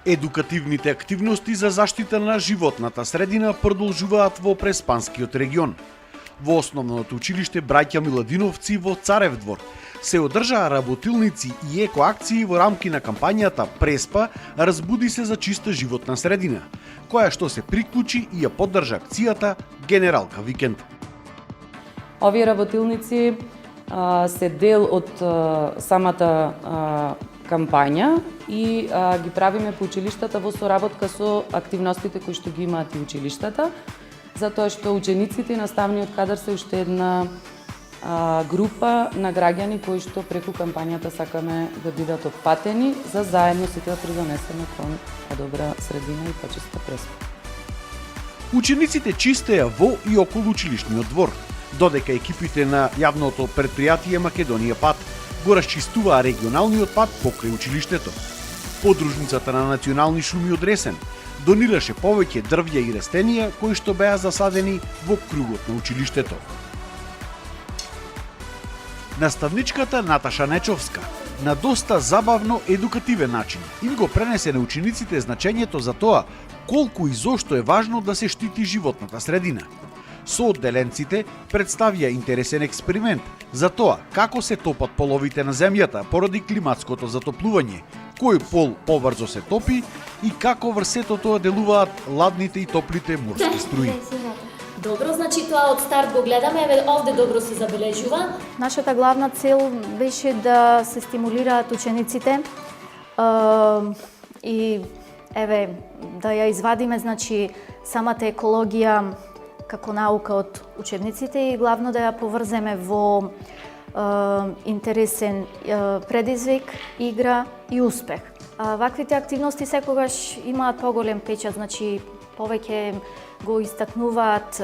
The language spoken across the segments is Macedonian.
Едукативните активности за заштита на животната средина продолжуваат во Преспанскиот регион. Во основното училиште Браќа Миладиновци во Царев двор се одржаа работилници и екоакции во рамки на кампањата Преспа разбуди се за чиста животна средина, која што се приклучи и ја поддржа акцијата Генералка викенд. Овие работилници се дел од самата кампања и ги правиме по училиштата во соработка со активностите кои што ги имаат и училиштата, затоа што учениците и наставниот кадар се уште една група на граѓани кои што преку кампањата сакаме да бидат опфатени за заедно сите да придонесеме кон подобра средина и почиста Преспа. Учениците чистеа во и околу училишниот двор, додека екипите на јавното претпријатие Македонија Пат го расчистуваа регионалниот пат покрај училиштето. Подружницата на Национални шуми од Ресен донираше повеќе дрвја и растенија кои што беа засадени во кругот на училиштето. Наставничката Наташа Нечовска на доста забавно едукативен начин им го пренесе на учениците значењето за тоа колку и зошто е важно да се штити животната средина. Соодделенците представија интересен експеримент за тоа како се топат половите на земјата поради климатското затоплување, кој пол побрзо се топи и како врз сето тоа делуваат ладните и топлите морски струи. Добро, значи тоа од старт го гледаме, еве овде добро се забележува. Нашата главна цел беше да се стимулираат учениците и еве да ја извадиме значи самата екологија како наука од учебниците и главно да ја поврземе во интересен предизвик, игра и успех. Ваквите активности секогаш имаат поголем печат, значи повеќе го истакнуваат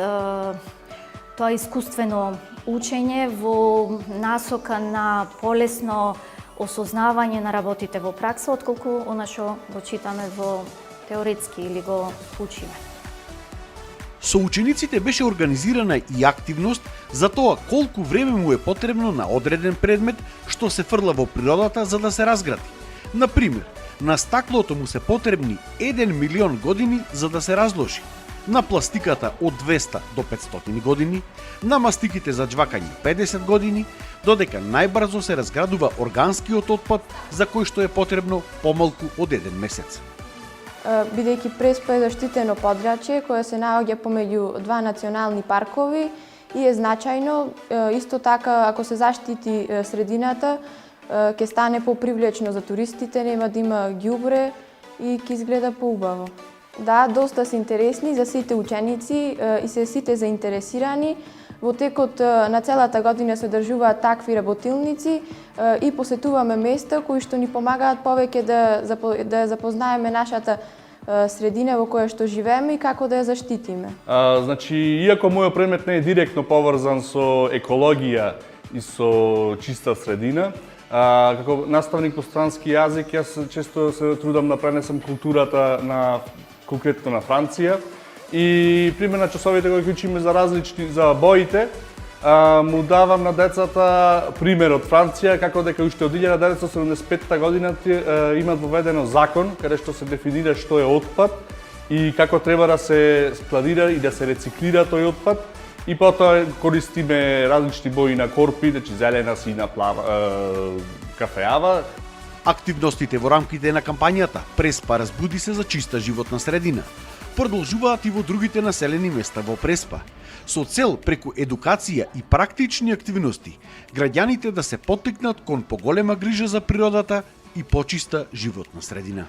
тоа искуствено учење во насока на полесно осознавање на работите во пракса, отколку она што го читаме во теоретски или го учиме. Со учениците беше организирана и активност за тоа колку време му е потребно на одреден предмет што се фрла во природата за да се разгради. Например, на стаклото му се потребни 1 милион години за да се разложи, на пластиката од 200 до 500 години, на мастиките за џвакање 50 години, додека најбрзо се разградува органскиот отпад за кој што е потребно помалку од 1 месец. Бидејќи Преспа е заштитено подрачје кое се наоѓа помеѓу два национални паркови и е значајно, исто така ако се заштити средината, ќе стане попривлечно за туристите, нема да има ѓубре и ќе изгледа поубаво. Да, доста се интересни за сите ученици и се сите заинтересирани. Во текот на целата година се одржуваат такви работилници и посетуваме места кои што ни помагаат повеќе да запознаеме нашата средина во која што живееме и како да ја заштитиме. Значи, иако мојот предмет не е директно поврзан со екологија и со чиста средина, како наставник по странски јазик, јас често се трудам да пренесам културата конкретно на Франција. И пример на часовите кои учиме за боите, му давам на децата пример од Франција, како дека уште од 1975 година имат воведено закон каде што се дефинира што е отпад и како треба да се складира и да се рециклира тој отпад. И потоа користиме различни бои на корпи, значи зелена, сина, плава, кафеава. Активностите во рамките на кампањата Преспа разбуди се за чиста животна средина продолжуваат и во другите населени места во Преспа, со цел преку едукација и практични активности граѓаните да се поттикнат кон поголема грижа за природата и почиста животна средина.